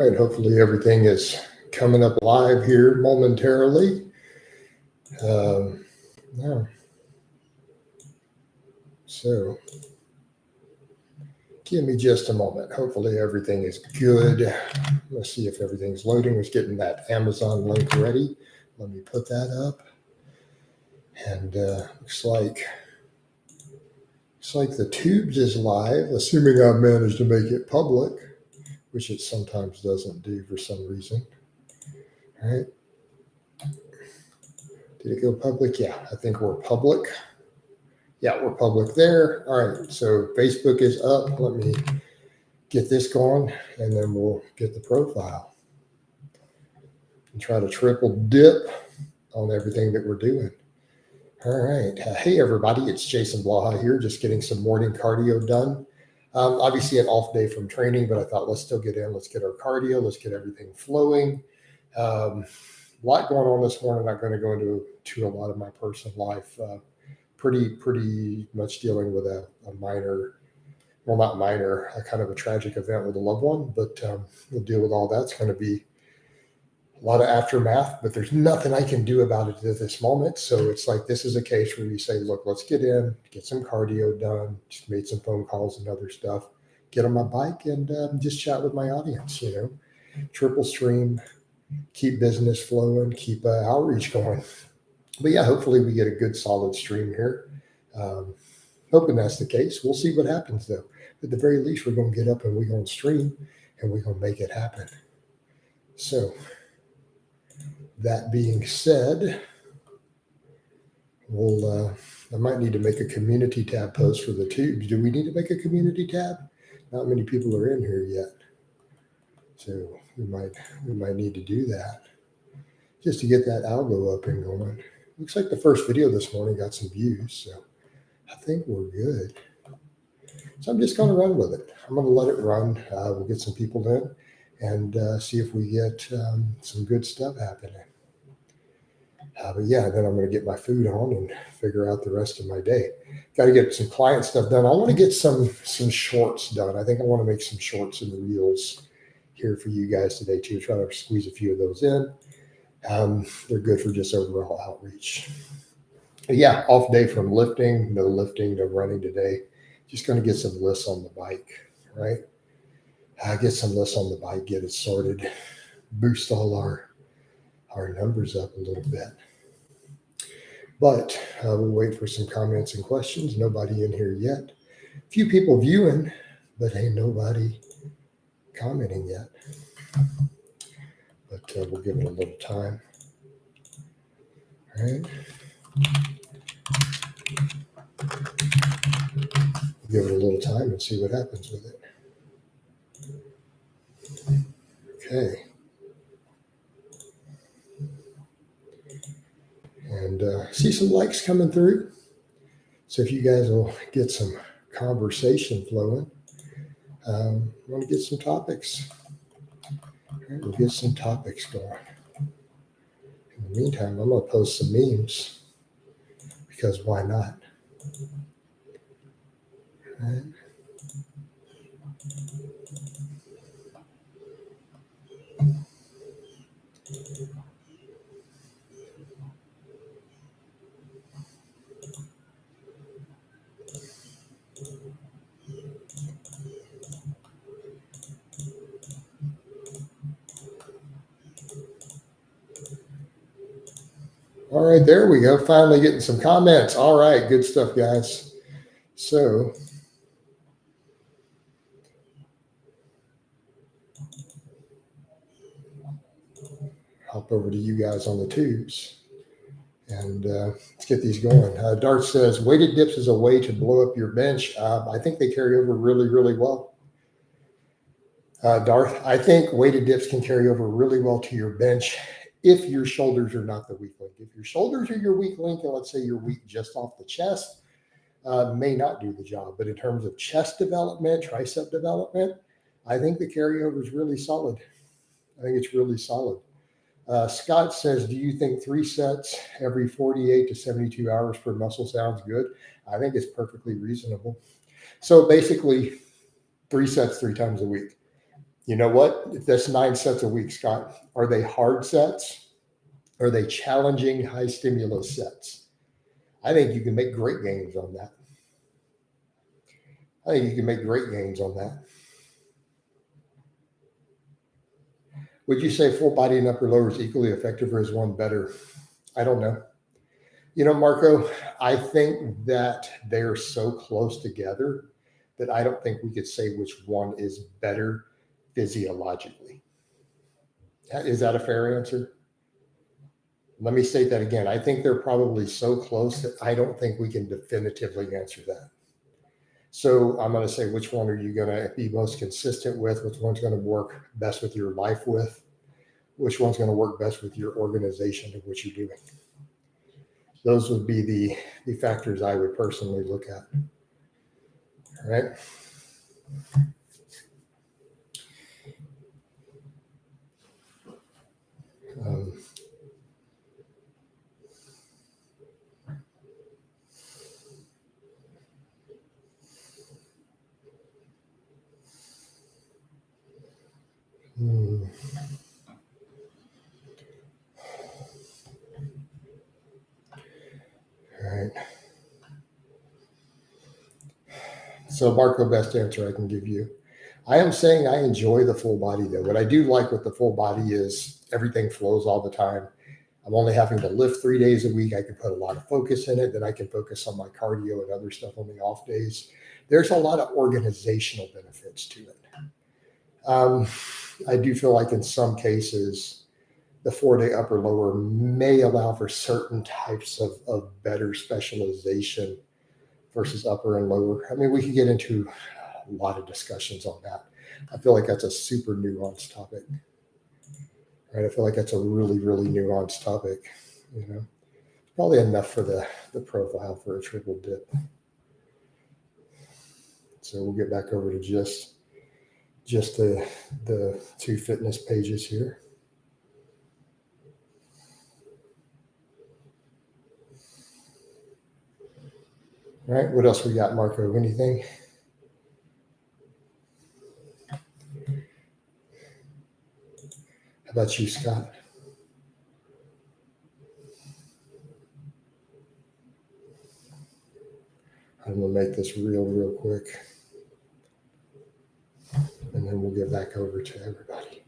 All right, hopefully everything is coming up live here momentarily. Yeah. So give me just a moment. Hopefully everything is good. Let's see if everything's loading. Was getting that Amazon link ready. Let me put that up. And looks like the Tubes is live, assuming I've managed to make it public, which it sometimes doesn't do for some reason. All right. Did it go public? Yeah, I think we're public. Yeah, we're public there. All right, so Facebook is up. Let me get this going, and then we'll get the profile and try to triple dip on everything that we're doing. All right. Hey, everybody. It's Jason Blaha here, just getting some morning cardio done. Obviously, an off day from training, but I thought let's still get in. Let's get our cardio. Let's get everything flowing. A lot going on this morning. I'm not going to go into a lot of my personal life. Pretty much dealing with a minor, well, not minor, a kind of a tragic event with a loved one, but we'll deal with all that. It's going to be a lot of aftermath, but there's nothing I can do about it at this moment. So it's like, this is a case where we say, look, let's get in, get some cardio done, just made some phone calls and other stuff, get on my bike and just chat with my audience, triple stream, keep business flowing, keep outreach going. But yeah, hopefully we get a good solid stream here. Hoping that's the case. We'll see what happens though. At the very least, we're going to get up and we're going to stream and we're going to make it happen. So that being said, I might need to make a community tab post for the Tubes. Do we need to make a community tab? Not many people are in here yet. So we might need to do that just to get that algo up and going. Looks like the first video this morning got some views, so I think we're good. So I'm just going to run with it. I'm going to let it run. We'll get some people in and see if we get some good stuff happening. But yeah, then I'm going to get my food on and figure out the rest of my day. Got to get some client stuff done. I want to get some shorts done. I think I want to make some shorts and reels here for you guys today too. Try to squeeze a few of those in. They're good for just overall outreach. But yeah, off day from lifting, no running today. Just going to get some lifts on the bike, right? Get some lifts on the bike, get it sorted, boost all our numbers up a little bit. But we'll wait for some comments and questions. Nobody in here yet. A few people viewing, but ain't nobody commenting yet. But we'll give it a little time. All right. Give it a little time and see what happens with it. Okay. And see some likes coming through. So if you guys will get some conversation flowing, I want to get some topics. Right, we'll get some topics going. In the meantime, I'm going to post some memes because why not? Right. All right, there we go. Finally getting some comments. All right, good stuff, guys. So hop over to you guys on the Tubes and let's get these going. Dart says, weighted dips is a way to blow up your bench. I think they carry over really, really well. Darth, I think weighted dips can carry over really well to your bench if your shoulders are not the weak link. If your shoulders are your weak link, and let's say you're weak just off the chest, may not do the job. But in terms of chest development, tricep development, I think the carryover is really solid. I think it's really solid. Scott says, do you think 3 sets every 48 to 72 hours per muscle sounds good? I think it's perfectly reasonable. So basically 3 sets 3 times a week. You know what? If that's 9 sets a week, Scott, are they hard sets? Are they challenging high stimulus sets? I think you can make great gains on that. I think you can make great gains on that. Would you say full body and upper lower is equally effective, or is one better? I don't know. You know, Marco, I think that they're so close together that I don't think we could say which one is better physiologically. Is that a fair answer? Let me state that again. I think they're probably so close that I don't think we can definitively answer that. So I'm going to say, which one are you going to be most consistent with? Which one's going to work best with your life with? Which one's going to work best with your organization of what you're doing? Those would be the factors I would personally look at. All right. All right. So, Marco, best answer I can give you. I am saying I enjoy the full body, though. What I do like with the full body is everything flows all the time. I'm only having to lift 3 days a week. I can put a lot of focus in it. Then I can focus on my cardio and other stuff on the off days. There's a lot of organizational benefits to it. I do feel like in some cases, the 4-day upper lower may allow for certain types of better specialization versus upper and lower. I mean, we could get into a lot of discussions on that. I feel like that's a super nuanced topic. Right? I feel like that's a really, really nuanced topic. You know, probably enough for the profile for a triple dip. So we'll get back over to just the two fitness pages here. All right, what else we got, Marco? Anything? How about you, Scott? I'm going to make this real quick. And then we'll get back over to everybody.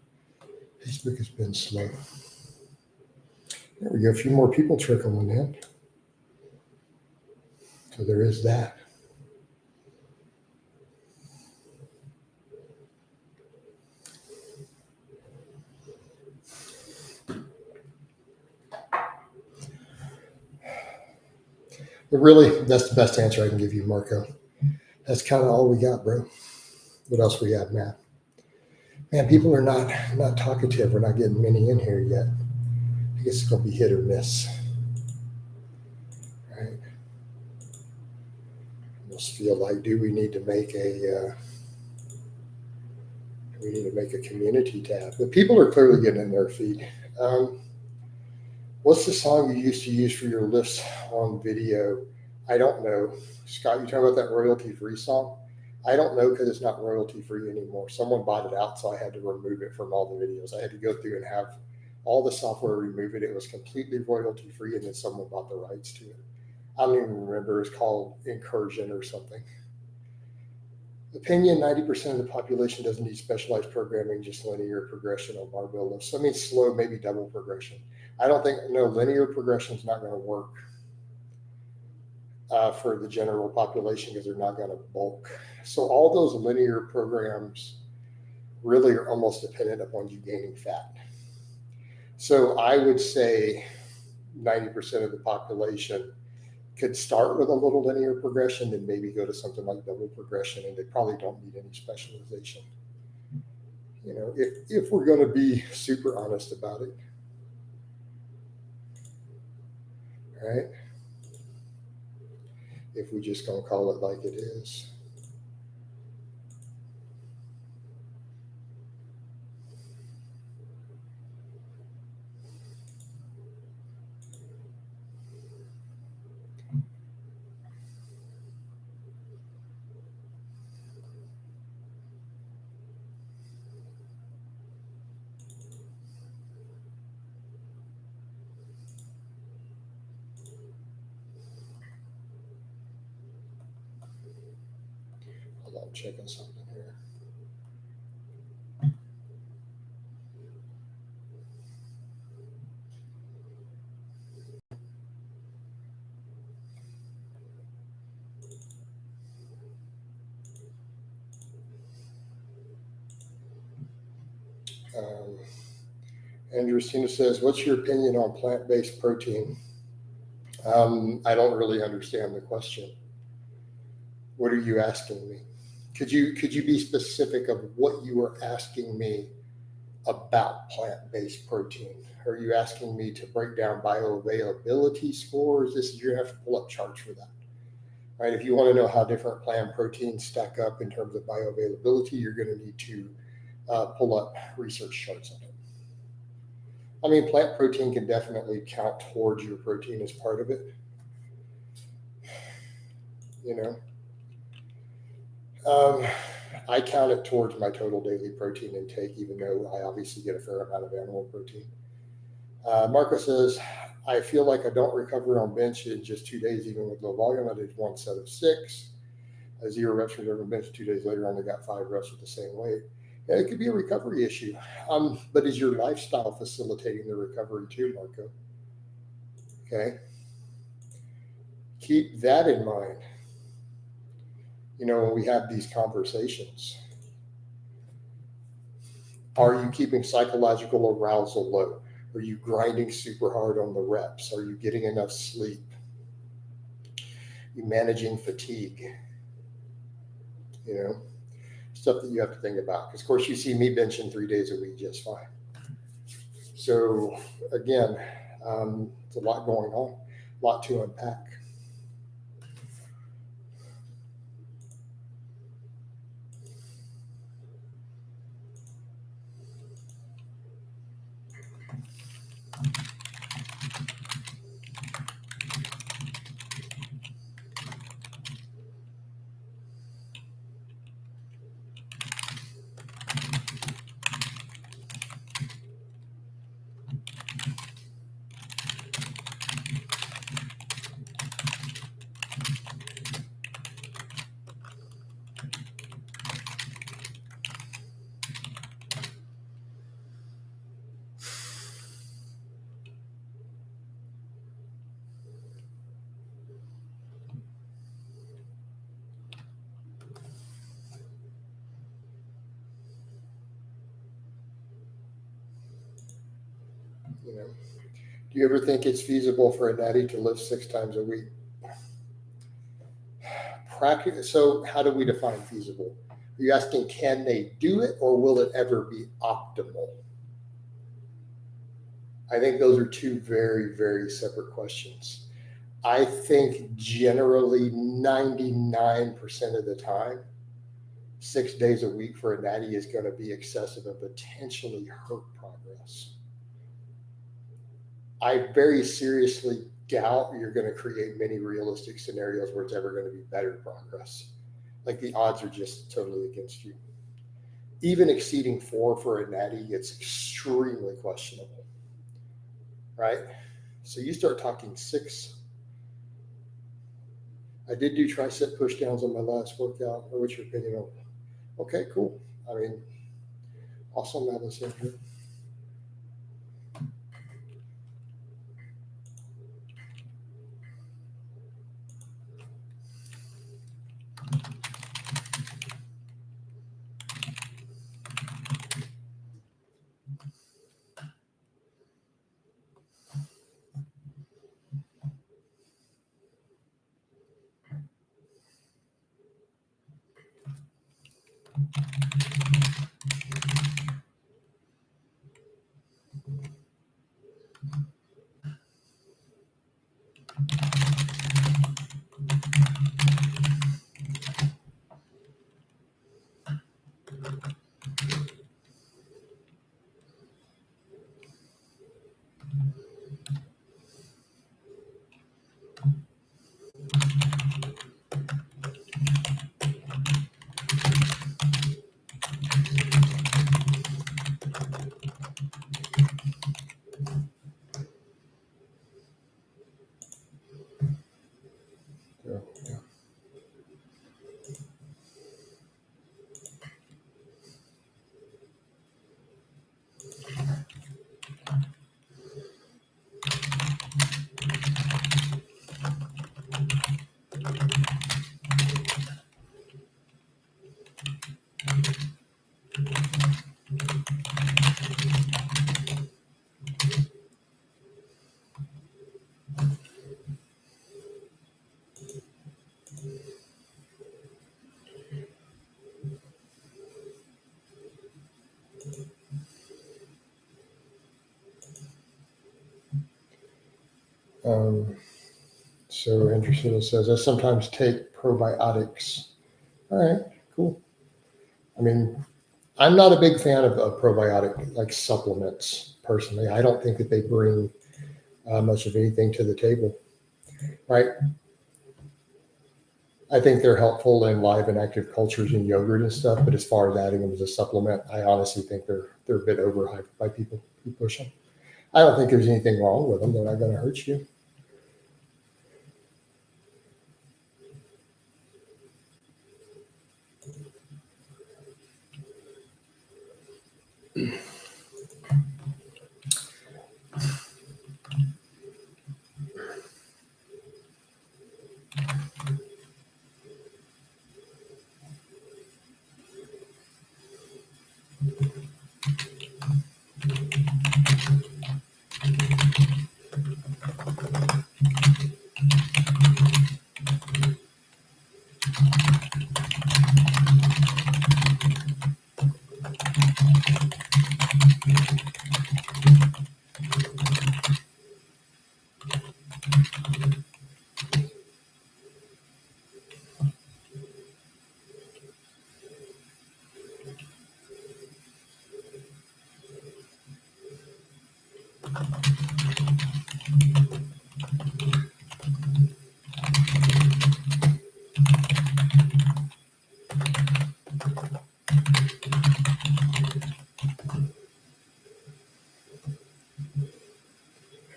Facebook has been slow. There we go. A few more people trickling in. So there is that. But really, that's the best answer I can give you, Marco. That's kind of all we got, bro. What else we got, Matt? Man, people are not talkative. We're not getting many in here yet. I guess it's going to be hit or miss. Right? I almost feel like, do we need to make a community tab? The people are clearly getting in their feed. What's the song you used to use for your lifts on video? I don't know. Scott, you talking about that royalty-free song? I don't know because it's not royalty-free anymore. Someone bought it out, so I had to remove it from all the videos. I had to go through and have all the software remove it. It was completely royalty-free, and then someone bought the rights to it. I don't even remember. It's called Incursion or something. Opinion, 90% of the population doesn't need specialized programming, just linear progression on barbell lifts. So, I mean, slow, maybe double progression. I don't think, no, linear progression is not going to work for the general population because they're not going to bulk. So all those linear programs really are almost dependent upon you gaining fat. So I would say 90% of the population could start with a little linear progression and maybe go to something like double progression, and they probably don't need any specialization. You know, if we're going to be super honest about it. Right? If we just gonna call it like it is. Hold on, I'm checking something here. Andrew Stina says, what's your opinion on plant-based protein? I don't really understand the question. What are you asking me? Could you be specific of what you are asking me about plant-based protein? Are you asking me to break down bioavailability scores? You're gonna have to pull up charts for that. Right? If you want to know how different plant proteins stack up in terms of bioavailability, you're going to need to pull up research charts on it. I mean, plant protein can definitely count towards your protein as part of it. You know, I count it towards my total daily protein intake, even though I obviously get a fair amount of animal protein. Marco says, I feel like I don't recover on bench in just 2 days, even with low volume. I did 1 set of 6, 0 reps for different bench. 2 days later, I only got 5 reps with the same weight. Yeah, it could be a recovery issue. But is your lifestyle facilitating the recovery too, Marco? Okay. Keep that in mind. You know, when we have these conversations, are you keeping psychological arousal low? Are you grinding super hard on the reps? Are you getting enough sleep? Are you managing fatigue? You know, stuff that you have to think about. Because, of course, you see me benching 3 days a week just fine. So, again, it's a lot going on, a lot to unpack. You know, do you ever think it's feasible for a natty to lift 6 times a week? So how do we define feasible? Are you asking, can they do it, or will it ever be optimal? I think those are 2 very, very separate questions. I think generally 99% of the time, 6 days a week for a natty is going to be excessive and potentially hurt progress. I very seriously doubt you're going to create many realistic scenarios where it's ever going to be better progress. Like, the odds are just totally against you. Even exceeding 4 for a natty, it's extremely questionable, right? So you start talking 6. I did do tricep push downs on my last workout. What's your opinion on it? Okay, cool. I mean, awesome, Madison. So Anderson says, I sometimes take probiotics. All right, cool. I mean, I'm not a big fan of probiotic like supplements personally. I don't think that they bring much of anything to the table, right? I think they're helpful in live and active cultures and yogurt and stuff, but as far as adding them as a supplement, I honestly think they're a bit overhyped by people who push them. I don't think there's anything wrong with them. They're not going to hurt you.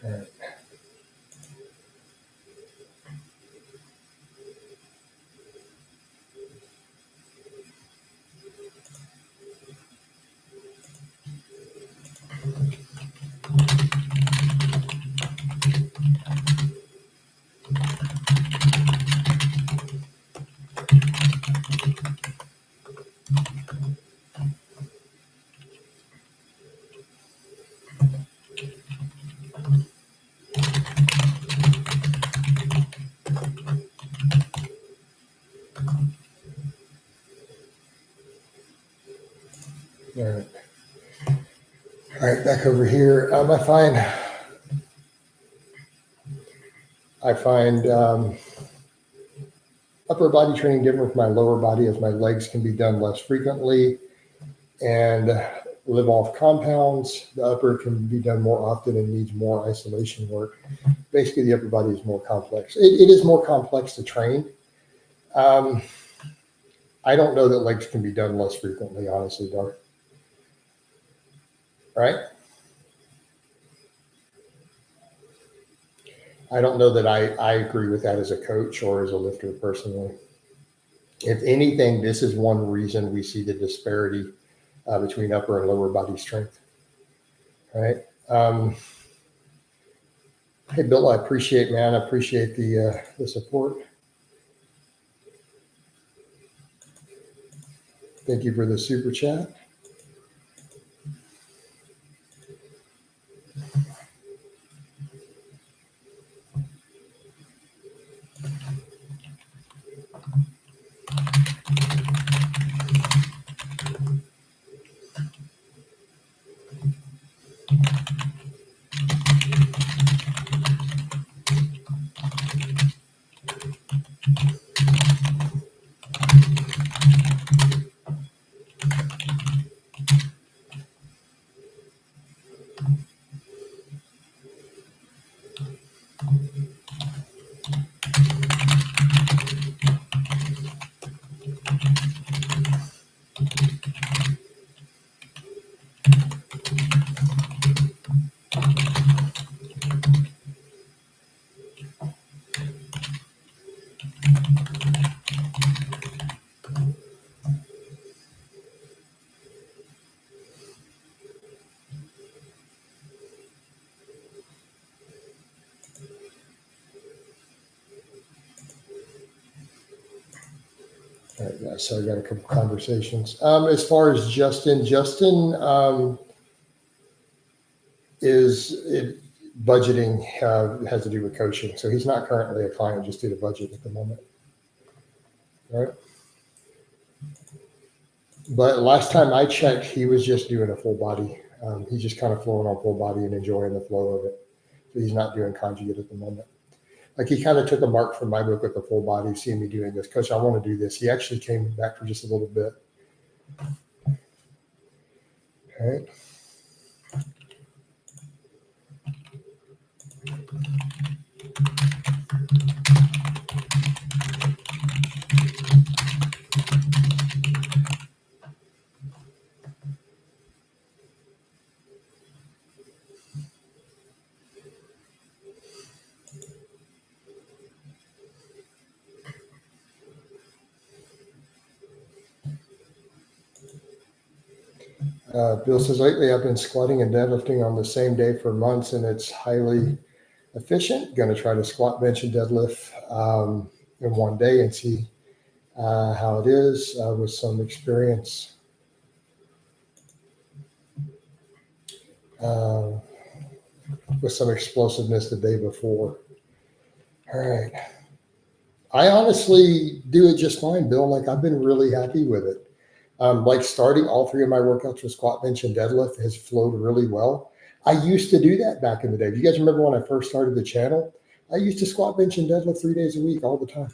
All right. All right. All right, back over here. I find upper body training different from my lower body, as my legs can be done less frequently and live off compounds. The upper can be done more often and needs more isolation work. Basically, the upper body is more complex. It is more complex to train. I don't know that legs can be done less frequently, honestly, Doug. Right? I don't know that I agree with that as a coach or as a lifter personally. If anything, this is one reason we see the disparity between upper and lower body strength. Right? Hey, Bill, I appreciate the support. Thank you for the super chat. All right, yeah, so I got a couple conversations. As far as Justin budgeting has to do with coaching. So he's not currently a client just due to budget at the moment. All right. But last time I checked, he was just doing a full body. He's just kind of flowing on full body and enjoying the flow of it. but he's not doing conjugate at the moment. Like he kind of took a mark from my book with the full body, seeing me doing this. Coach, I want to do this. He actually came back for just a little bit. All right. Bill says, lately I've been squatting and deadlifting on the same day for months, and it's highly efficient. Going to try to squat, bench, and deadlift in one day and see how it is with some experience. With some explosiveness the day before. All right. I honestly do it just fine, Bill. Like I've been really happy with it. Like starting all three of my workouts with squat, bench, and deadlift has flowed really well. I used to do that back in the day. Do you guys remember when I first started the channel? I used to squat, bench, and deadlift 3 days a week all the time.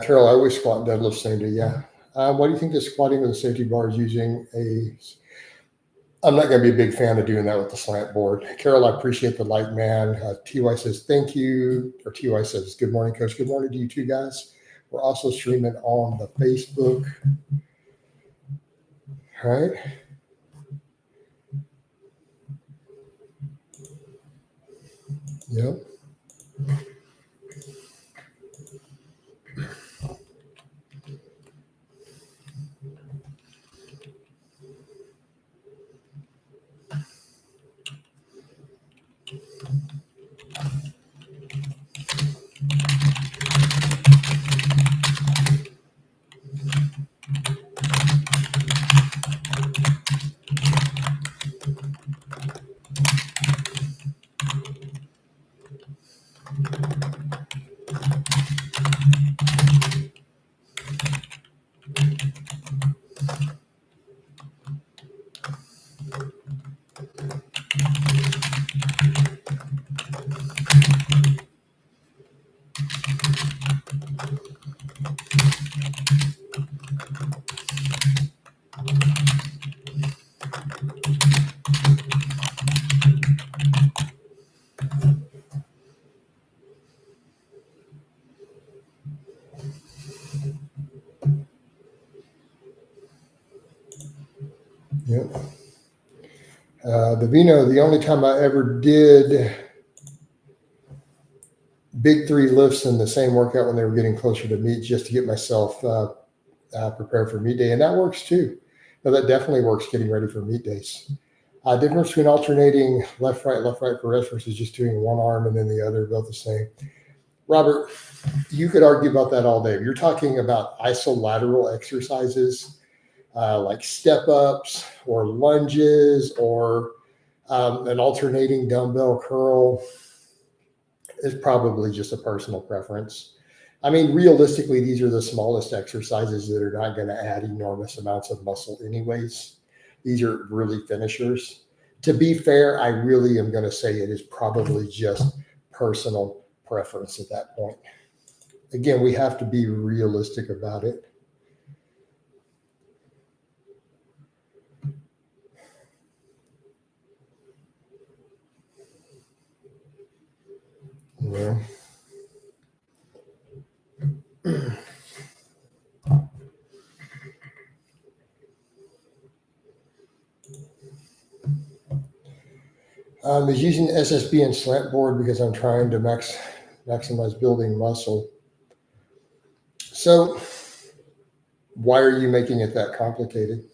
Carol, I always squat and deadlift same day. Yeah. What do you think the squatting with a safety bar is using a? I'm not going to be a big fan of doing that with the slant board. Carol, I appreciate the light, man. TY says thank you, or TY says good morning, Coach. Good morning to you two guys. We're also streaming on the Facebook. All right. Yep. Yep. The Vino, the only time I ever did big three lifts in the same workout when they were getting closer to meet, just to get myself prepared for meet day. And that works too. No, that definitely works getting ready for meet days. Difference between alternating left, right for rest versus just doing one arm and then the other, about the same. Robert, you could argue about that all day. If you're talking about isolateral exercises like step ups or lunges or an alternating dumbbell curl, is probably just a personal preference. I mean, realistically, these are the smallest exercises that are not going to add enormous amounts of muscle anyways. These are really finishers. To be fair, I really am going to say it is probably just personal preference at that point. Again, we have to be realistic about it. Yeah. Is using SSB and slant board because I'm trying to maximize building muscle. So why are you making it that complicated?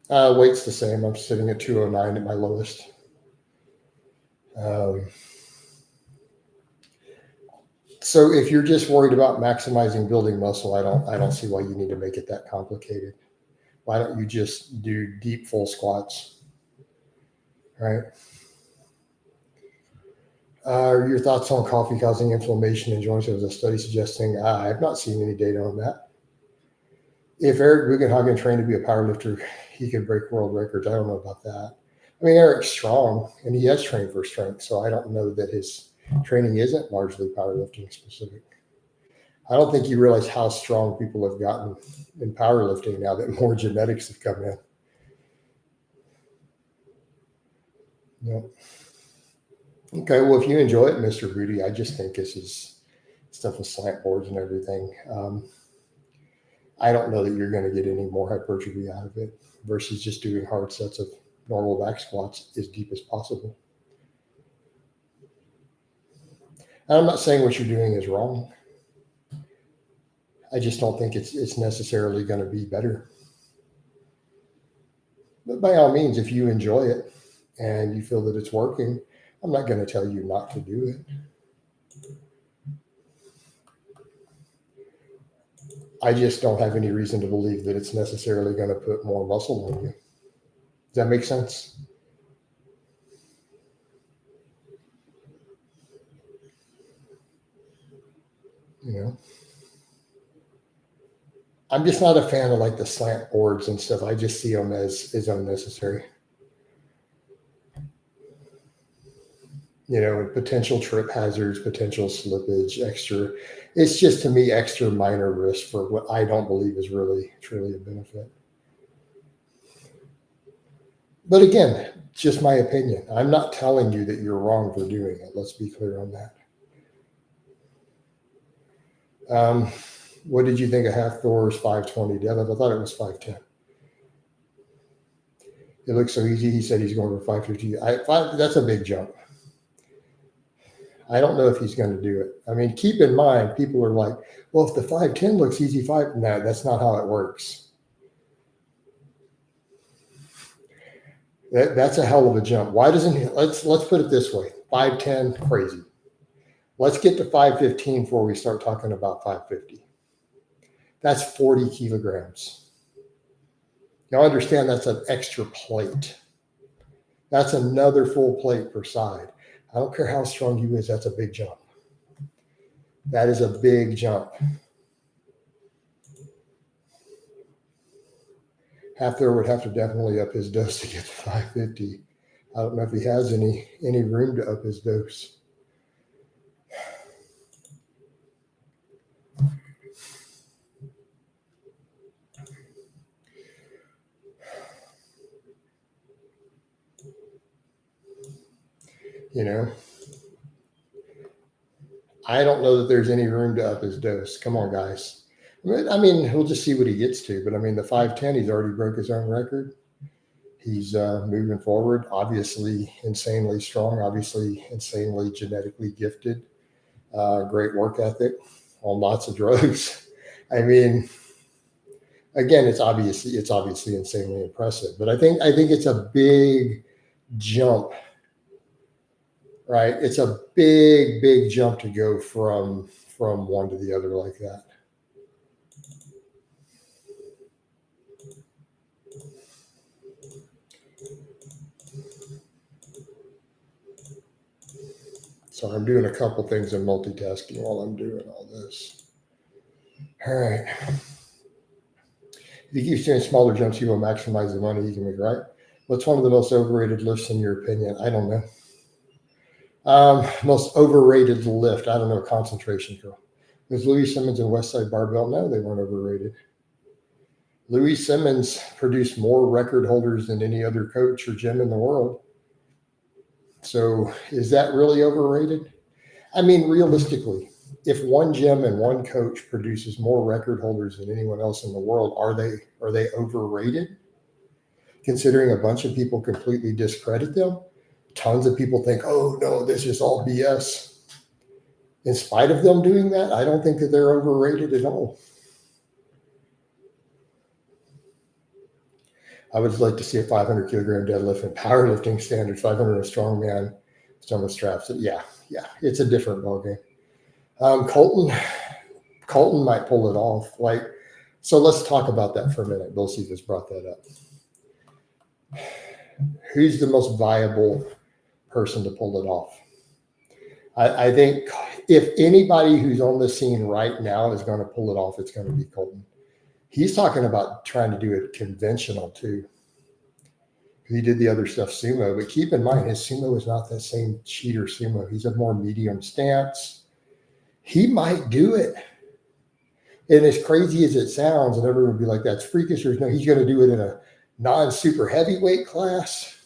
Weight's the same. I'm sitting at 209 at my lowest. So if you're just worried about maximizing building muscle, I don't see why you need to make it that complicated. Why don't you just do deep full squats, right? Your thoughts on coffee causing inflammation in joints? There was a study suggesting, I have not seen any data on that. If Eric Bugenhagen trained to be a powerlifter, he could break world records. I don't know about that. I mean, Eric's strong, and he has trained for strength, so I don't know that his training isn't largely powerlifting specific. I don't think you realize how strong people have gotten in powerlifting now that more genetics have come in. Yep. Okay, well, if you enjoy it, Mr. Booty, I just think this is stuff with slant boards and everything. I don't know that you're going to get any more hypertrophy out of it versus just doing hard sets of normal back squats as deep as possible. And I'm not saying what you're doing is wrong. I just don't think it's necessarily going to be better. But by all means, if you enjoy it and you feel that it's working, I'm not going to tell you not to do it. I just don't have any reason to believe that it's necessarily going to put more muscle on you. Does that make sense? You know, I'm just not a fan of like the slant boards and stuff. I just see them as unnecessary. You know, potential trip hazards, potential slippage, extra. It's just to me extra minor risk for what I don't believe is really truly a benefit. But again, just my opinion. I'm not telling you that you're wrong for doing it. Let's be clear on that. What did you think of half Thor's 520 deadlift? I thought it was 510. It looks so easy. He said he's going for 550. That's a big jump. I don't know if he's going to do it. I mean, keep in mind, people are like, well, if the 510 looks easy, no, that's not how it works. That's a hell of a jump. Why doesn't he? Let's put it this way. 510, crazy. Let's get to 515 before we start talking about 550. That's 40 kilograms. Y'all understand that's an extra plate. That's another full plate per side. I don't care how strong you is, that's a big jump. That is a big jump. Hafthor would have to definitely up his dose to get to 550. I don't know if he has any room to up his dose. You know, I don't know that there's any room to up his dose. Come on, guys. I mean, we'll just see what he gets to. But I mean, the 510, he's already broke his own record. He's moving forward, obviously insanely strong, obviously insanely genetically gifted, great work ethic, on lots of drugs. I mean, again, it's obviously insanely impressive. But I think it's a big jump, right? It's a big jump to go from one to the other like that. So I'm doing a couple things in multitasking while I'm doing all this. All right. If he keeps doing smaller jumps, he will maximize the money he can make, right? What's one of the most overrated lifts in your opinion? I don't know. Most overrated lift. I don't know. Concentration curl. Was Louis Simmons and Westside Barbell? No, they weren't overrated. Louis Simmons produced more record holders than any other coach or gym in the world. So is that really overrated? I mean, realistically, if one gym and one coach produces more record holders than anyone else in the world, are they overrated? considering a bunch of people completely discredit them. Tons of people think, oh, no, this is all BS. In spite of them doing that, I don't think that they're overrated at all. I would like to see a 500 kilogram deadlift and powerlifting standard, 500 a strongman, stomach straps. Yeah, it's a different ballgame. Colton might pull it off. So let's talk about that for a minute. Bill Stevens brought that up. Who's the most viable person to pull it off? I think if anybody who's on the scene right now is going to pull it off, it's going to be Colton. He's talking about trying to do it conventional too. He did the other stuff sumo, but keep in mind his sumo is not that same cheater sumo. He's a more medium stance. He might do it. And as crazy as it sounds, and everyone would be like, that's freakish. No, he's going to do it in a non-super heavyweight class.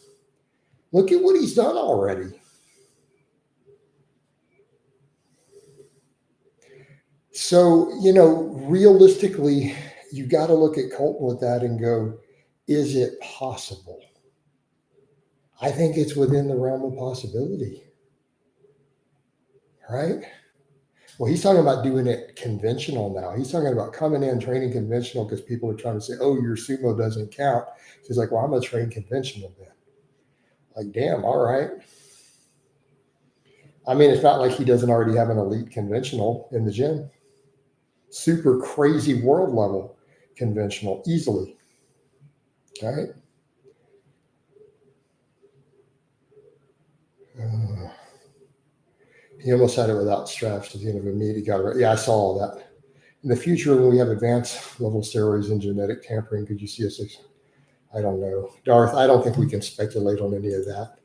Look at what he's done already. So, realistically, you got to look at Colton with that and go, is it possible? I think it's within the realm of possibility. Right? Well, he's talking about doing it conventional now. He's talking about coming in, training conventional because people are trying to say, oh, your sumo doesn't count. So he's like, well, I'm going to train conventional then. Like, damn, all right. I mean, it's not like he doesn't already have an elite conventional in the gym. Super crazy world level conventional easily. All right. He almost had it without straps at the end of a meet. He got it right. Yeah, I saw all that. In the future, when we have advanced level steroids and genetic tampering, could you see us? I don't know. Darth, I don't think we can speculate on any of that.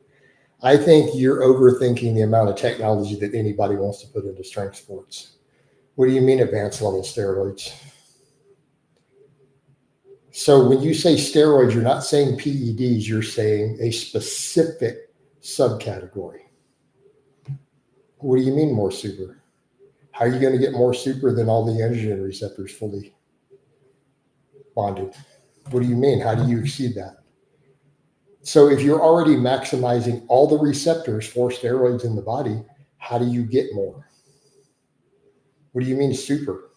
I think you're overthinking the amount of technology that anybody wants to put into strength sports. What do you mean advanced level steroids? So when you say steroids, you're not saying PEDs, you're saying a specific subcategory. What do you mean more super? How are you going to get more super than all the androgen receptors fully bonded? What do you mean? How do you exceed that? So if you're already maximizing all the receptors for steroids in the body, how do you get more? What do you mean super?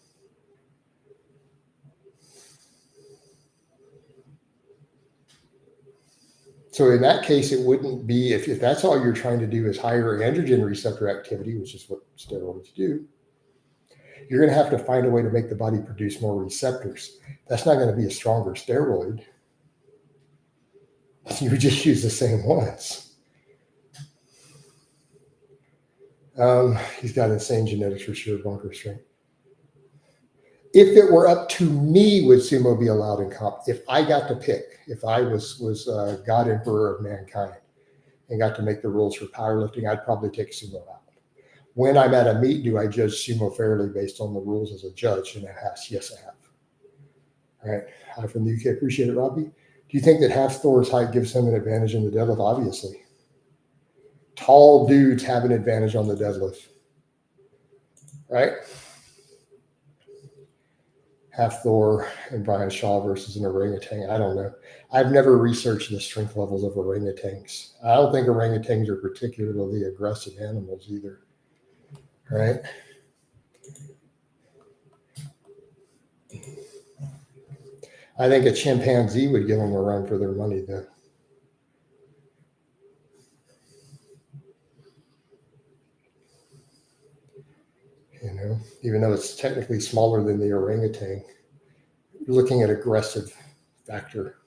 So in that case, it wouldn't be, if that's all you're trying to do is higher androgen receptor activity, which is what steroids do, you're going to have to find a way to make the body produce more receptors. That's not going to be a stronger steroid. You would just use the same ones. He's got insane genetics for sure, bunker strength. If it were up to me, would sumo be allowed in comp? If I got to pick, if I was God Emperor of mankind and got to make the rules for powerlifting, I'd probably take sumo out. When I'm at a meet, do I judge sumo fairly based on the rules as a judge? And yes, I have. All right. Hi from the UK. Appreciate it, Robbie. Do you think that half Thor's height gives him an advantage in the deadlift? Obviously. Tall dudes have an advantage on the deadlift. Right? Half Thor and Brian Shaw versus an orangutan. I don't know. I've never researched the strength levels of orangutans. I don't think orangutans are particularly aggressive animals either. Right? I think a chimpanzee would give them a run for their money, though. Even though it's technically smaller than the orangutan, you're looking at aggressive factor.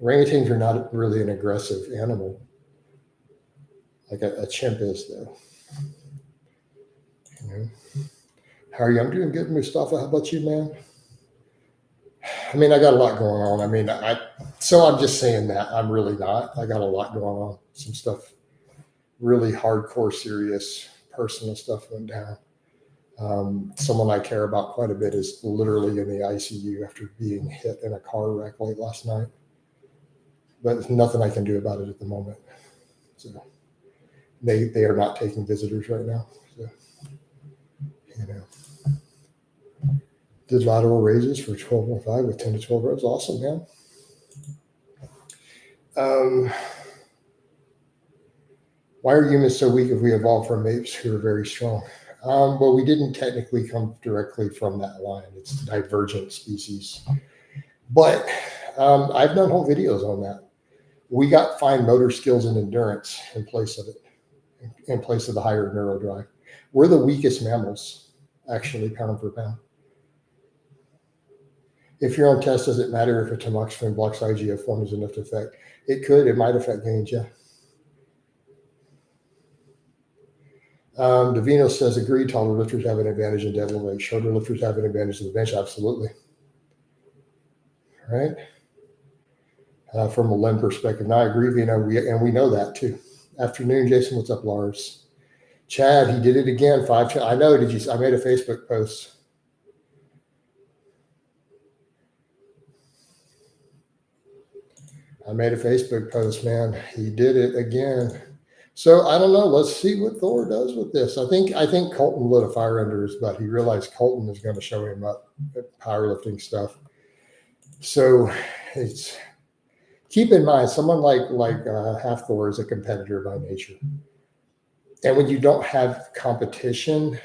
Orangutans are not really an aggressive animal, like a chimp is, though. How are you? I'm doing good, Mustafa. How about you, man? I mean, I got a lot going on. I mean, so I'm just saying that. I'm really not. I got a lot going on. Some stuff really hardcore, serious, personal stuff went down. Someone I care about quite a bit is literally in the ICU after being hit in a car wreck late last night. But there's nothing I can do about it at the moment. So they are not taking visitors right now. So, Did lateral raises for 12.5 with 10 to 12 reps. Awesome, man. Why are humans so weak if we evolved from apes who are very strong? Well, we didn't technically come directly from that line. It's divergent species. But I've done whole videos on that. We got fine motor skills and endurance in place of it, in place of the higher neurodrive. We're the weakest mammals, actually, pound for pound. If your own test, does it matter if a tamoxifen blocks IGF-1 is enough to affect? It could. It might affect gains, yeah. Davino says, agreed, taller lifters have an advantage in deadlift. Shorter lifters have an advantage in the bench. Absolutely. Right? From a limb perspective. Now, I agree, Vino, and we know that too. Afternoon, Jason. What's up, Lars? Chad, he did it again. I know. I made a Facebook post. Man. He did it again. So I don't know. Let's see what Thor does with this. I think Colton lit a fire under his butt. He realized Colton is going to show him up at powerlifting stuff. So it's keep in mind, someone like Half Thor is a competitor by nature, and when you don't have competition,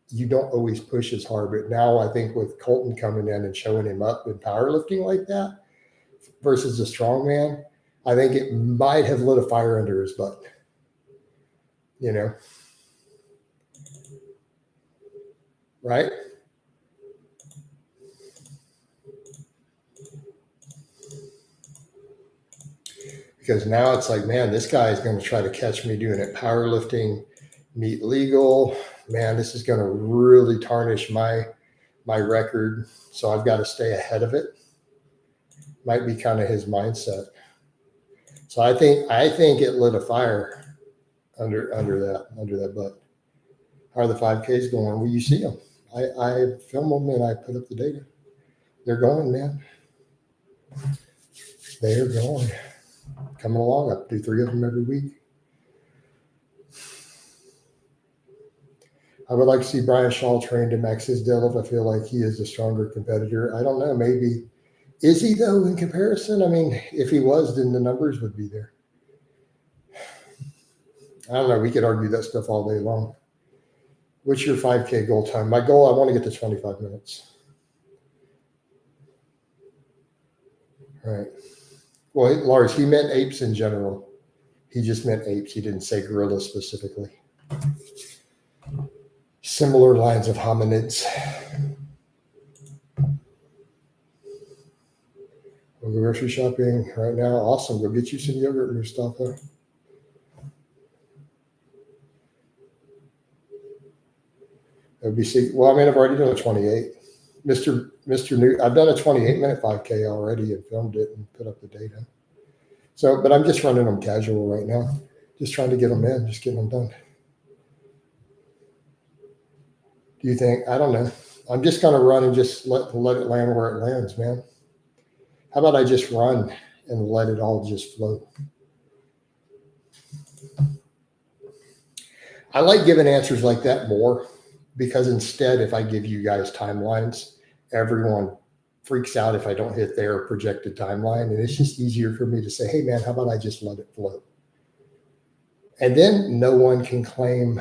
you don't always push as hard. But now I think with Colton coming in and showing him up in powerlifting like that versus a strongman, I think it might have lit a fire under his butt. You know, right? Because now it's like, man, this guy is going to try to catch me doing it powerlifting, meet legal. Man, this is going to really tarnish my record. So I've got to stay ahead of it. Might be kind of his mindset. So I think it lit a fire under that butt. How are the 5Ks going? Well, you see them. I film them and I put up the data. They're going, man. They're going. Coming along. I do 3 of them every week. I would like to see Brian Shaw trained to max his deadlift. I feel like he is a stronger competitor. I don't know. Maybe. Is he, though, in comparison? I mean, if he was, then the numbers would be there. I don't know. We could argue that stuff all day long. What's your 5K goal time? My goal, I want to get to 25 minutes. All right. Well, Lars, he meant apes in general. He just meant apes. He didn't say gorillas specifically. Similar lines of hominids. We'll go grocery shopping right now. Awesome. Go get you some yogurt, Mustafa. Well, I mean, I've already done a 28. Mr. New, I've done a 28-minute 5K already and filmed it and put up the data. So, but I'm just running them casual right now. Just trying to get them in, just getting them done. Do you think? I don't know. I'm just going to run and just let it land where it lands, man. How about I just run and let it all just flow? I like giving answers like that more because instead, if I give you guys timelines, everyone freaks out if I don't hit their projected timeline. And it's just easier for me to say, hey, man, how about I just let it flow? And then no one can claim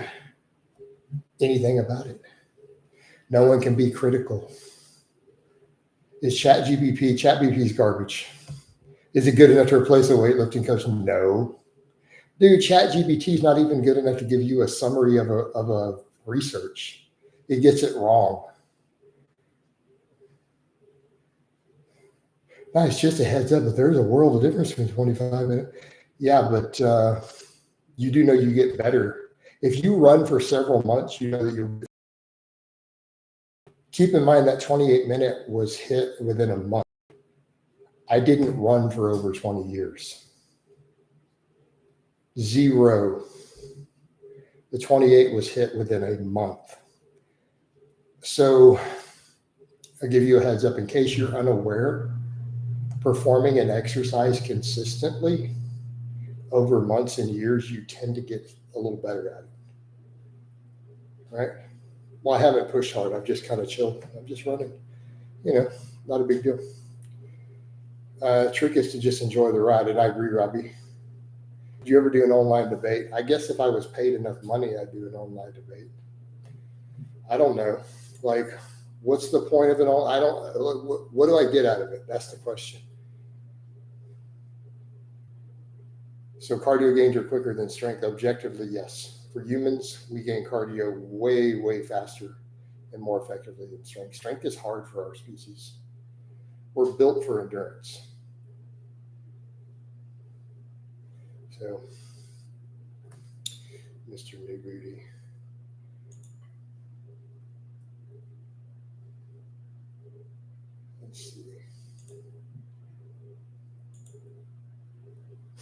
anything about it. No one can be critical. Is ChatGPT's garbage? Is it good enough to replace a weightlifting coach? No. Dude, ChatGPT is not even good enough to give you a summary of a research. It gets it wrong. Nice, just a heads up, but there's a world of difference between 25 minutes. Yeah, but you do know you get better. If you run for several months, you know that you're. Keep in mind that 28-minute was hit within a month. I didn't run for over 20 years. 0. The 28 was hit within a month. So I'll give you a heads up in case you're unaware. Performing an exercise consistently over months and years, you tend to get a little better at it. Right? Well, I haven't pushed hard. I've just kind of chilled. I'm just running. You know, not a big deal. Trick is to just enjoy the ride, and I agree, Robbie. Do you ever do an online debate? I guess if I was paid enough money, I'd do an online debate. I don't know. Like, what's the point of it all? I don't. What do I get out of it? That's the question. So cardio gains are quicker than strength. Objectively, yes. For humans, we gain cardio way, way faster and more effectively than strength. Strength is hard for our species. We're built for endurance. So, Mr. New Booty. Let's see.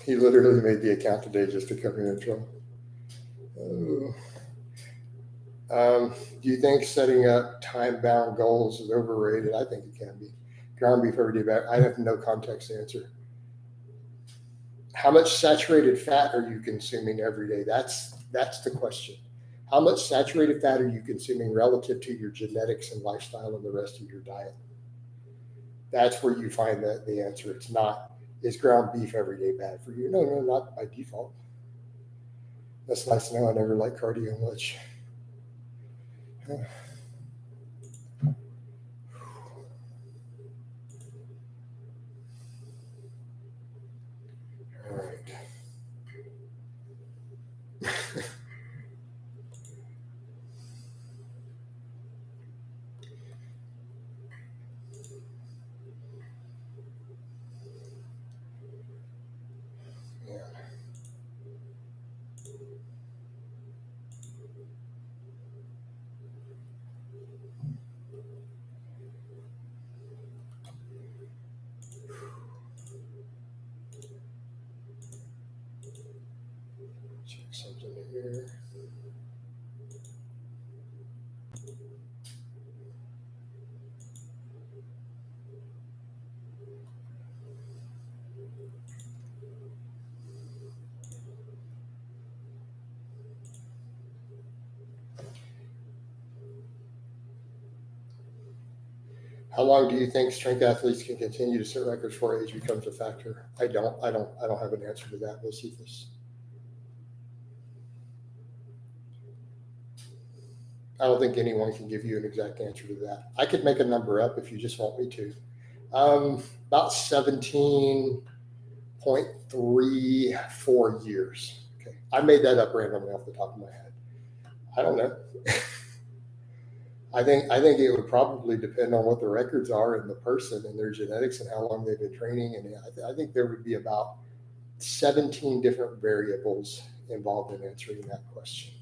He literally made the account today just to cover the intro. Oh. Do you think setting up time-bound goals is overrated? I think it can be. Ground beef every day. I have no context to answer. How much saturated fat are you consuming every day? That's the question. How much saturated fat are you consuming relative to your genetics and lifestyle and the rest of your diet? That's where you find the answer. It's not, is ground beef every day bad for you? No, not by default. That's nice to know. I never like cardio much. All right. Yeah. Check something here. How long do you think strength athletes can continue to set records before age becomes a factor? I don't have an answer to that. We'll see this. I don't think anyone can give you an exact answer to that. I could make a number up if you just want me to. About 17.34 years. Okay. I made that up randomly off the top of my head. I don't know. I think it would probably depend on what the records are and the person and their genetics and how long they've been training. And I think there would be about 17 different variables involved in answering that question.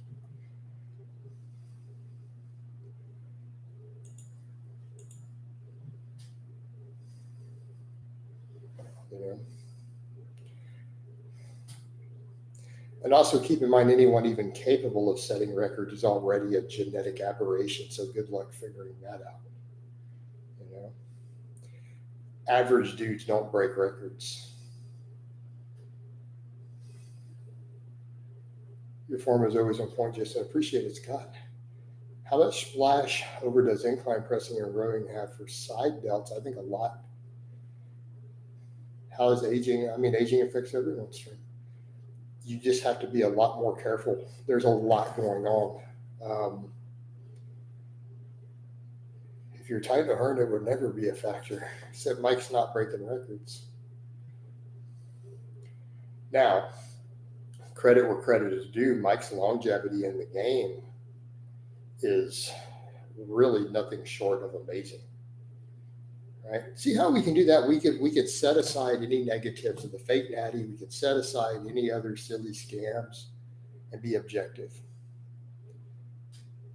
You know. And also keep in mind, anyone even capable of setting records is already a genetic aberration. So good luck figuring that out. You know, average dudes don't break records. Your form is always on point, Jason. Appreciate it, Scott. How much splash over does incline pressing and rowing have for side delts? I think a lot. How is aging? I mean, aging affects everyone's strength. You just have to be a lot more careful. There's a lot going on. If you're tight to Hearn, it would never be a factor, except Mike's not breaking records. Now, credit where credit is due, Mike's longevity in the game is really nothing short of amazing. Right? See how we can do that? We could set aside any negatives of the fake natty. We could set aside any other silly scams and be objective.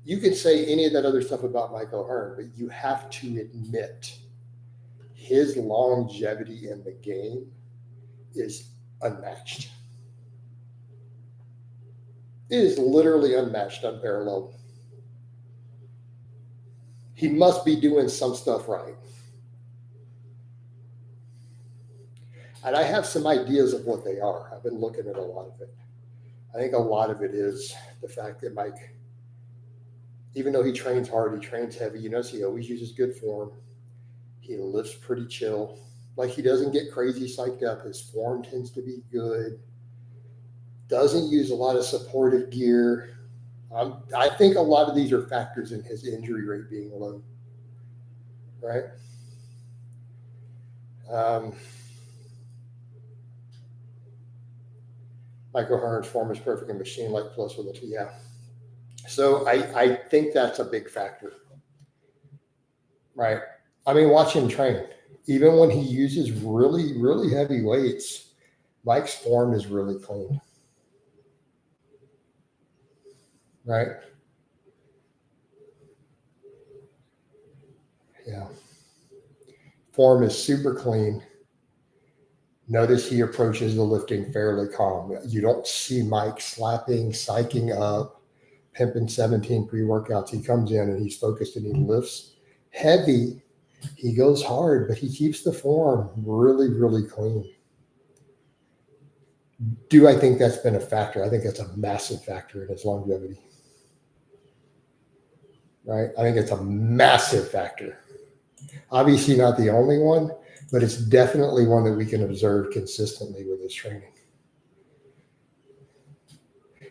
You can say any of that other stuff about Mike O'Hearn, but you have to admit his longevity in the game is unmatched. It is literally unmatched, unparalleled. He must be doing some stuff right. And I have some ideas of what they are. I've been looking at a lot of it. I think a lot of it is the fact that Mike, even though he trains hard, he trains heavy, he always uses good form. He lifts pretty chill. Like he doesn't get crazy psyched up. His form tends to be good. Doesn't use a lot of supportive gear. I think a lot of these are factors in his injury rate being low, right? Michael Hearn's form is perfect and machine-like plus with it. Yeah. So I think that's a big factor, right? I mean, watch him train. Even when he uses really, really heavy weights, Mike's form is really clean, right? Yeah. Form is super clean. Notice he approaches the lifting fairly calm. You don't see Mike slapping, psyching up, pimping 17 pre-workouts. He comes in and he's focused and he lifts heavy. He goes hard, but he keeps the form really, really clean. Do I think that's been a factor? I think that's a massive factor in his longevity. Right? I think it's a massive factor. Obviously not the only one, but it's definitely one that we can observe consistently with his training.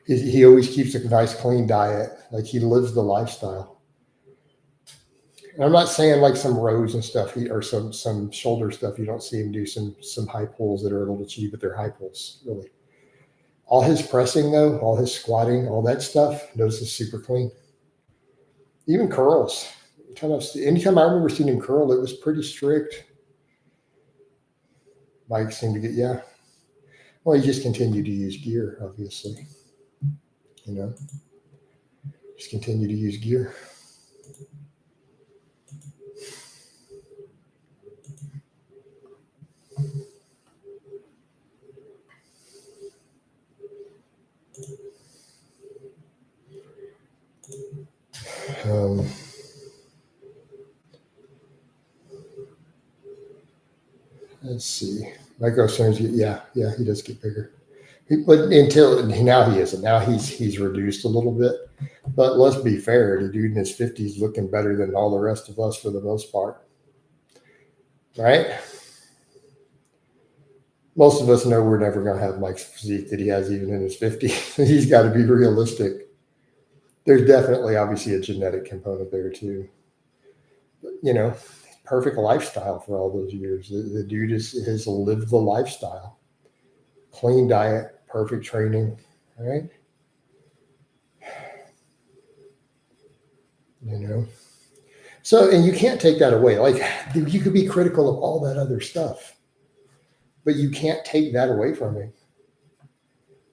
He always keeps a nice, clean diet. Like he lives the lifestyle. And I'm not saying like some rows and stuff or some shoulder stuff. You don't see him do some high pulls that are a little cheap, but they're high pulls, really. All his pressing, though, all his squatting, all that stuff, notice is super clean. Even curls. Anytime I remember seeing him curl, it was pretty strict. Mike seemed to get, yeah. Well, he just continued to use gear, obviously. You know, just continue to use gear. Let's see. Mike O'Shaughnessy, yeah, he does get bigger. But until now he isn't. Now he's reduced a little bit. But let's be fair, the dude in his 50s looking better than all the rest of us for the most part. Right? Most of us know we're never going to have Mike's physique that he has even in his 50s. He's got to be realistic. There's definitely obviously a genetic component there too. But, you know, perfect lifestyle for all those years. The dude has lived the lifestyle. Clean diet, perfect training, right? You know? So, and you can't take that away. Like, you could be critical of all that other stuff, but you can't take that away from him.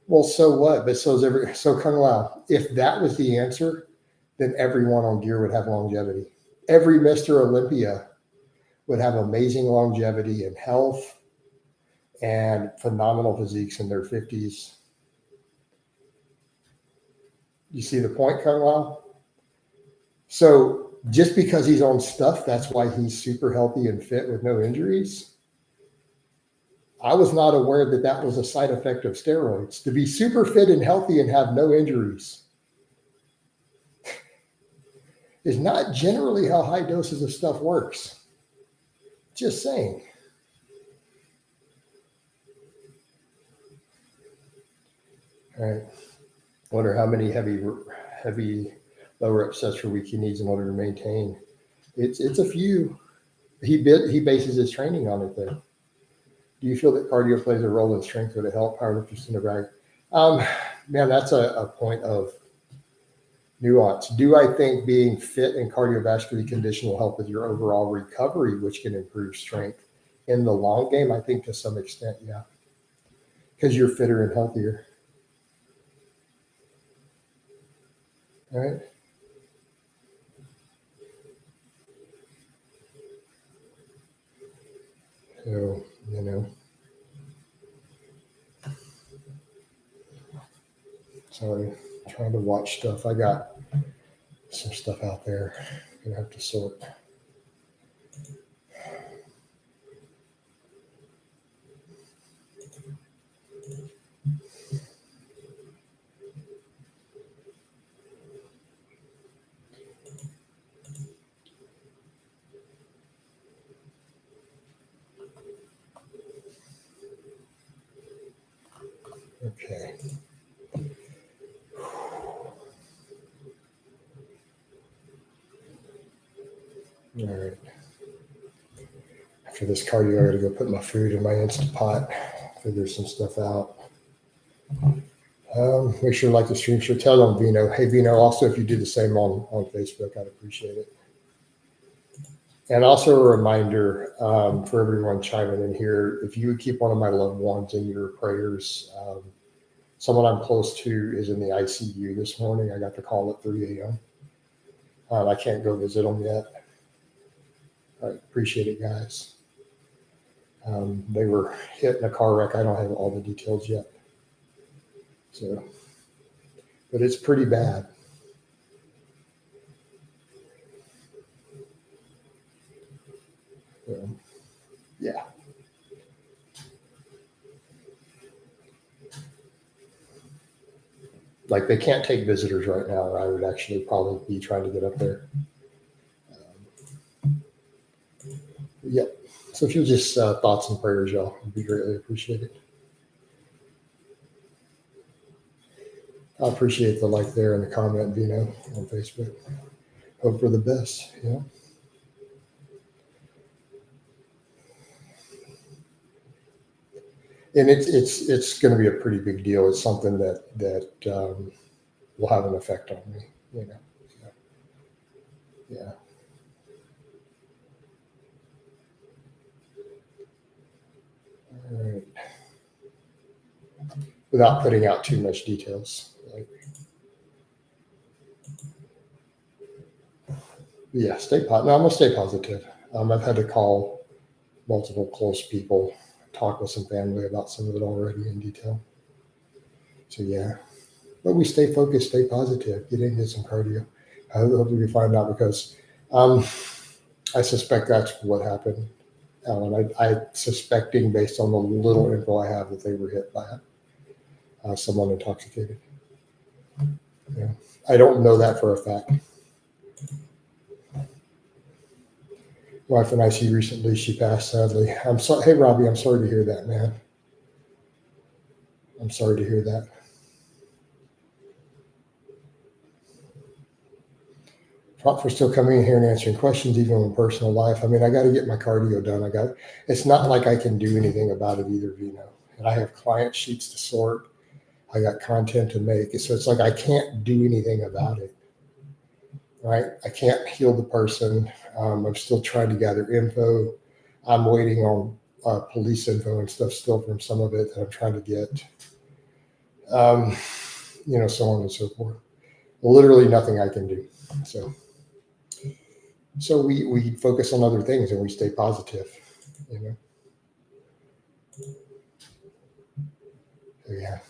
Well, so what? But so Kung Lao, if that was the answer, then everyone on gear would have longevity. Every Mr. Olympia would have amazing longevity and health and phenomenal physiques in their 50s. You see the point, Kung Lao? So just because he's on stuff, that's why he's super healthy and fit with no injuries. I was not aware that that was a side effect of steroids. To be super fit and healthy and have no injuries is not generally how high doses of stuff works. Just saying. All right. Wonder how many heavy low rep sets per week he needs in order to maintain. It's a few. He bases his training on it though. Do you feel that cardio plays a role in strength? Would it help powerlifters in the bag? Man, that's a point of nuance. Do I think being fit and cardiovascularly conditioned will help with your overall recovery, which can improve strength in the long game? I think to some extent, yeah, because you're fitter and healthier. All right. So, you know, sorry, trying to watch stuff. I got some stuff out there. Gonna have to sort. All right. After this cardio, I got to go put my food in my Instant Pot, figure some stuff out. Make sure to like the stream. Sure, tell on Vino. Hey, Vino, also, if you do the same on Facebook, I'd appreciate it. And also a reminder for everyone chiming in here, if you would keep one of my loved ones in your prayers, someone I'm close to is in the ICU this morning. I got the call at 3 a.m. I can't go visit them yet. I appreciate it, guys. They were hit in a car wreck. I don't have all the details yet. So, but it's pretty bad. So, yeah. Like they can't take visitors right now, or I would actually probably be trying to get up there. Yep. So if you'll just thoughts and prayers, y'all, would be greatly appreciated. I appreciate the like there and the comment, Vino, on Facebook. Hope for the best. Yeah. And it's going to be a pretty big deal. It's something that will have an effect on me. You know. So, yeah. All right. Without putting out too much details. Like, yeah, I'm gonna stay positive. I've had to call multiple close people, talk with some family about some of it already in detail. So yeah, but we stay focused, stay positive, get in, get some cardio. I hope we find out because I suspect that's what happened, Alan. I suspecting based on the little info I have that they were hit by someone intoxicated. Yeah, I don't know that for a fact. Wife and I see recently, she passed sadly. I'm sorry. Hey, Robbie, I'm sorry to hear that, man. I'm sorry to hear that. For still coming in here and answering questions, even in personal life. I mean, I got to get my cardio done. It's not like I can do anything about it either, Vino. And I have client sheets to sort. I got content to make. So it's like I can't do anything about it. Right? I can't heal the person. I'm still trying to gather info. I'm waiting on police info and stuff still from some of it that I'm trying to get. So on and so forth. Literally nothing I can do. So we focus on other things and we stay positive, you know. So yeah.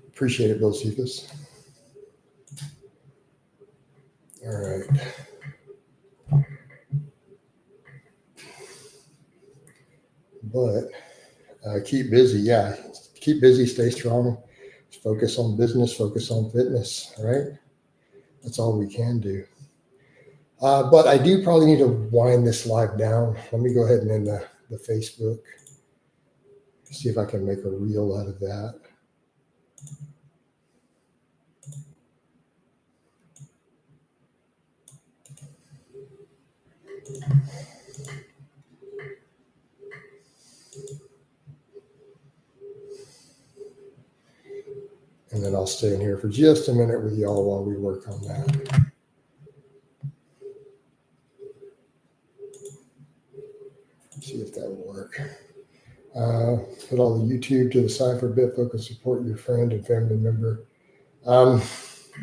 Appreciate it, Bill Cephas. All right. But keep busy. Yeah. Keep busy, stay strong, focus on business, focus on fitness. All right. That's all we can do. But I do probably need to wind this live down. Let me go ahead and end the Facebook. See if I can make a reel out of that. And then I'll stay in here for just a minute with y'all while we work on that. See if that will work. Put all the YouTube to the side for a bit. Focus, support your friend and family member.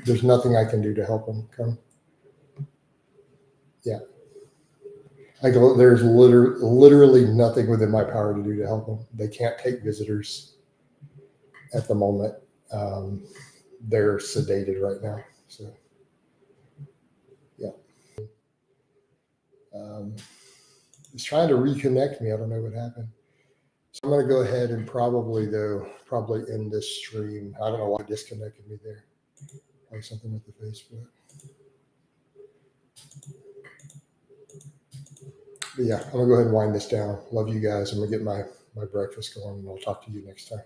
There's nothing I can do to help them come. Yeah. There's literally nothing within my power to do to help them. They can't take visitors at the moment. They're sedated right now. So, yeah. It's trying to reconnect me. I don't know what happened. So I'm going to go ahead and probably end this stream. I don't know why it disconnected me there. Probably something with the Facebook. But yeah, I'm going to go ahead and wind this down. Love you guys. I'm going to get my my breakfast going, and I'll talk to you next time.